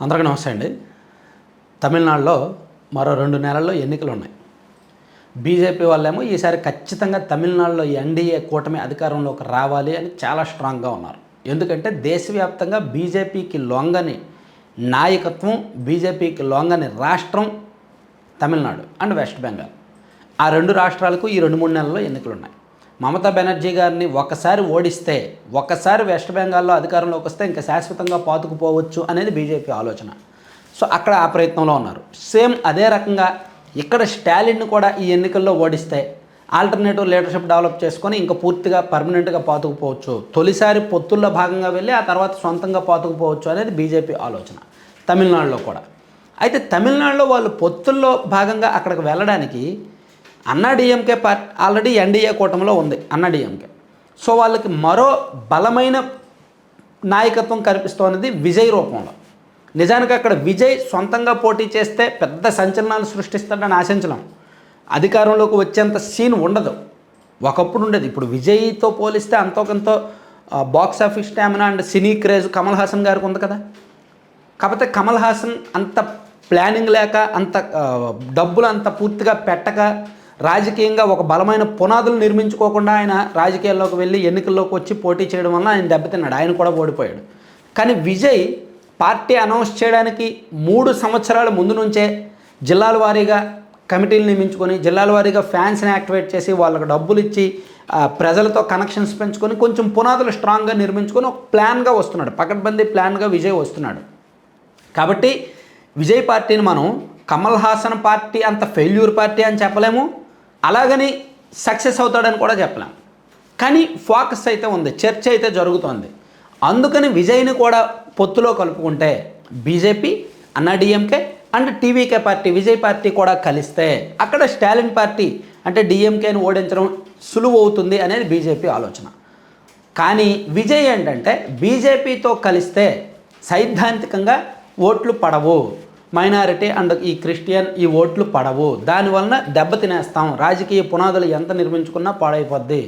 అందరికీ నమస్తే అండి. తమిళనాడులో మరో 2 నెలల్లో ఎన్నికలు ఉన్నాయి. బీజేపీ వాళ్ళేమో ఈసారి ఖచ్చితంగా తమిళనాడులో ఎన్డీఏ కూటమి అధికారంలోకి రావాలి అని చాలా స్ట్రాంగ్గా ఉన్నారు. ఎందుకంటే దేశవ్యాప్తంగా బీజేపీకి లొంగని నాయకత్వం, బీజేపీకి లొంగని రాష్ట్రం తమిళనాడు అండ్ వెస్ట్ బెంగాల్. ఆ 2 రాష్ట్రాలకు ఈ 2-3 నెలల్లో ఎన్నికలు ఉన్నాయి. మమతా బెనర్జీ గారిని ఒకసారి ఓడిస్తే, ఒకసారి వెస్ట్ బెంగాల్లో అధికారంలోకి వస్తే ఇంకా శాశ్వతంగా పాతుకుపోవచ్చు అనేది బీజేపీ ఆలోచన. సో అక్కడ ఆ ప్రయత్నంలో ఉన్నారు. సేమ్ అదే రకంగా ఇక్కడ స్టాలిన్ను కూడా ఈ ఎన్నికల్లో ఓడిస్తే ఆల్టర్నేటివ్ లీడర్షిప్ డెవలప్ చేసుకొని ఇంకా పూర్తిగా పర్మనెంట్గా పాతుకుపోవచ్చు, తొలిసారి పొత్తుల్లో భాగంగా వెళ్ళి ఆ తర్వాత సొంతంగా పాతుకుపోవచ్చు అనేది బీజేపీ ఆలోచన తమిళనాడులో కూడా. అయితే తమిళనాడులో వాళ్ళు పొత్తుల్లో భాగంగా అక్కడికి వెళ్ళడానికి అన్నాడీఎంకే పార్టీ ఆల్రెడీ ఎన్డీఏ కూటమిలో ఉంది అన్నాడీఎంకే. సో వాళ్ళకి మరో బలమైన నాయకత్వం కనిపిస్తోన్నది విజయ్ రూపంలో. నిజానికి అక్కడ విజయ్ సొంతంగా పోటీ చేస్తే పెద్ద సంచలనాలు సృష్టిస్తాడని ఆశించలేం. అధికారంలోకి వచ్చేంత సీన్ ఉండదు. ఒకప్పుడు ఉండేది. ఇప్పుడు విజయ్తో పోలిస్తే అంతోకంతో box office stamina and cine craze Kamal Haasan గారికి ఉంది కదా. కాకపోతే కమల్ హాసన్ అంత ప్లానింగ్ లేక, అంత డబ్బులు అంత పూర్తిగా పెట్టక, రాజకీయంగా ఒక బలమైన పునాదులు నిర్మించుకోకుండా ఆయన రాజకీయాల్లోకి వెళ్ళి ఎన్నికల్లోకి వచ్చి పోటీ చేయడం వల్ల ఆయన దెబ్బతిన్నాడు. ఆయన కూడా ఓడిపోయాడు. కానీ విజయ్ పార్టీ అనౌన్స్ చేయడానికి 3 సంవత్సరాల ముందు నుంచే జిల్లాల వారీగా కమిటీలు నియమించుకొని, జిల్లాల వారీగా ఫ్యాన్స్ని యాక్టివేట్ చేసి, వాళ్ళకి డబ్బులు ఇచ్చి, ప్రజలతో కనెక్షన్స్ పెంచుకొని కొంచెం పునాదులు స్ట్రాంగ్గా నిర్మించుకొని ఒక ప్లాన్గా వస్తున్నాడు. పకడ్బందీ ప్లాన్గా విజయ్ వస్తున్నాడు. కాబట్టి విజయ్ పార్టీని మనం కమల్ హాసన్ పార్టీ అంత ఫెయిల్యూర్ పార్టీ అని చెప్పలేము, అలాగని సక్సెస్ అవుతాడని కూడా చెప్పలేము. కానీ ఫోకస్ అయితే ఉంది, చర్చ అయితే జరుగుతోంది. అందుకని విజయ్ని కూడా పొత్తులో కలుపుకుంటే BJP, AIADMK and TVK party Vijay party కూడా కలిస్తే అక్కడ స్టాలిన్ పార్టీ అంటే డిఎంకేని ఓడించడం సులువు అవుతుంది అనేది బీజేపీ ఆలోచన. కానీ విజయ్ ఏంటంటే బీజేపీతో కలిస్తే సైద్ధాంతికంగా ఓట్లు పడవు, మైనారిటీ అండ్ ఈ క్రిస్టియన్ ఈ ఓట్లు పడవు, దానివలన దెబ్బతినేస్తాం, రాజకీయ పునాదులు ఎంత నిర్మించుకున్నా పాడైపోద్ది.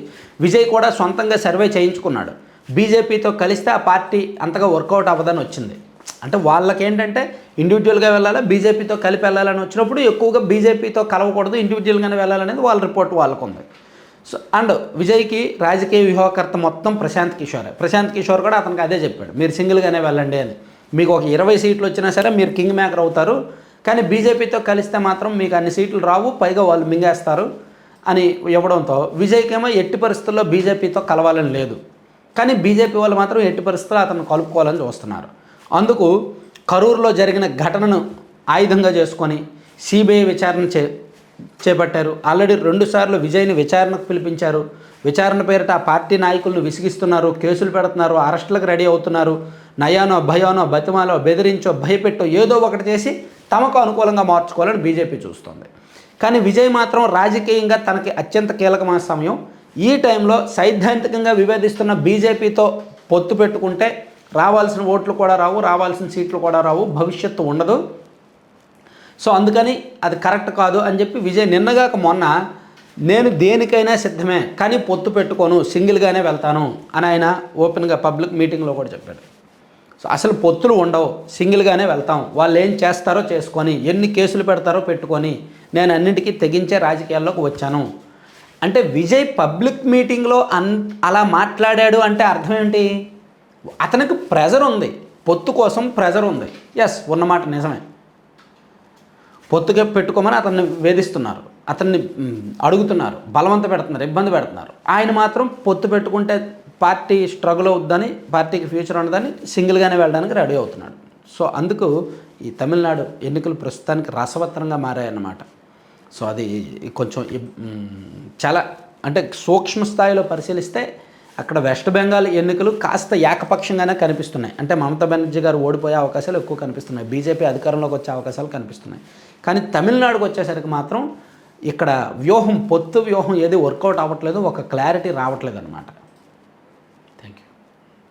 విజయ్ కూడా సొంతంగా సర్వే చేయించుకున్నాడు. బీజేపీతో కలిస్తే ఆ పార్టీ అంతగా వర్కౌట్ అవ్వదని వచ్చింది. అంటే వాళ్ళకేంటంటే ఇండివిజువల్గా వెళ్ళాలి, బీజేపీతో కలిపి వెళ్ళాలని వచ్చినప్పుడు ఎక్కువగా బీజేపీతో కలవకూడదు, ఇండివిజువల్గానే వెళ్ళాలనేది వాళ్ళ రిపోర్ట్ వాళ్ళకు ఉంది. సో అండ్ విజయ్కి రాజకీయ వ్యూహకర్త మొత్తం ప్రశాంత్ కిషోర్. ప్రశాంత్ కిషోర్ కూడా అతనికి అదే చెప్పాడు, మీరు సింగిల్గానే వెళ్ళండి అని. మీకు ఒక 20 సీట్లు వచ్చినా సరే మీరు కింగ్ మేకర్ అవుతారు, కానీ బీజేపీతో కలిస్తే మాత్రం మీకు అన్ని సీట్లు రావు, పైగా వాళ్ళు మింగేస్తారు అని ఇవ్వడంతో విజయ్కేమో ఎట్టి పరిస్థితుల్లో బీజేపీతో కలవాలని లేదు. కానీ బీజేపీ వాళ్ళు మాత్రం ఎట్టి పరిస్థితుల్లో అతను కలుపుకోవాలని చూస్తున్నారు. అందుకు కరూరులో జరిగిన ఘటనను ఆయుధంగా చేసుకొని సిబిఐ విచారణ చేపట్టారు. ఆల్రెడీ 2 సార్లు విజయ్ని విచారణకు పిలిపించారు. విచారణ పేరిట ఆ పార్టీ నాయకులను విసిగిస్తున్నారు, కేసులు పెడుతున్నారు, అరెస్టులకు రెడీ అవుతున్నారు. నయానో భయానో బతిమాలో బెదిరించో భయపెట్టో ఏదో ఒకటి చేసి తమకు అనుకూలంగా మార్చుకోవాలని బీజేపీ చూస్తుంది. కానీ విజయ్ మాత్రం రాజకీయంగా తనకి అత్యంత కీలకమైన సమయం. ఈ టైంలో సైద్ధాంతికంగా విభేదిస్తున్న బీజేపీతో పొత్తు పెట్టుకుంటే రావాల్సిన ఓట్లు కూడా రావు, రావాల్సిన సీట్లు కూడా రావు, భవిష్యత్తు ఉండదు. సో అందుకని అది కరెక్ట్ కాదు అని చెప్పి విజయ్ నిన్నగాక మొన్న నేను దేనికైనా సిద్ధమే కానీ పొత్తు పెట్టుకోను, సింగిల్గానే వెళ్తాను అని ఆయన ఓపెన్గా పబ్లిక్ మీటింగ్లో కూడా చెప్పాడు. సో అసలు పొత్తులు ఉండవు, సింగిల్గానే వెళ్తాం, వాళ్ళు ఏం చేస్తారో చేసుకొని, ఎన్ని కేసులు పెడతారో పెట్టుకొని, నేను అన్నింటికీ తెగించే రాజకీయాల్లోకి వచ్చాను అంటే విజయ్ పబ్లిక్ మీటింగ్లో అలా మాట్లాడాడు అంటే అర్థం ఏంటి? అతనికి ప్రెజర్ ఉంది, పొత్తు కోసం ప్రెజర్ ఉంది. ఎస్, ఉన్నమాట నిజమే. పొత్తుగా పెట్టుకోమని అతన్ని వేధిస్తున్నారు, అతన్ని అడుగుతున్నారు, బలవంత పెడుతున్నారు, ఇబ్బంది పెడుతున్నారు. ఆయన మాత్రం పొత్తు పెట్టుకుంటే పార్టీ స్ట్రగుల్ అవుద్దని, పార్టీకి ఫ్యూచర్ ఉండదని సింగిల్గానే వెళ్ళడానికి రెడీ అవుతున్నాడు. సో అందుకు ఈ తమిళనాడు ఎన్నికలు ప్రస్తుతానికి రసవత్తరంగా మారాయన్నమాట. సో అది కొంచెం చాలా అంటే సూక్ష్మ స్థాయిలో పరిశీలిస్తే అక్కడ వెస్ట్ బెంగాల్ ఎన్నికలు కాస్త ఏకపక్షంగానే కనిపిస్తున్నాయి. అంటే మమతా బెనర్జీ గారు ఓడిపోయే అవకాశాలు ఎక్కువ కనిపిస్తున్నాయి, బీజేపీ అధికారంలోకి వచ్చే అవకాశాలు కనిపిస్తున్నాయి. కానీ తమిళనాడుకు వచ్చేసరికి మాత్రం ఇక్కడ వ్యూహం, పొత్తు వ్యూహం ఏది వర్కౌట్ అవ్వట్లేదు, ఒక క్లారిటీ రావట్లేదు అనమాట.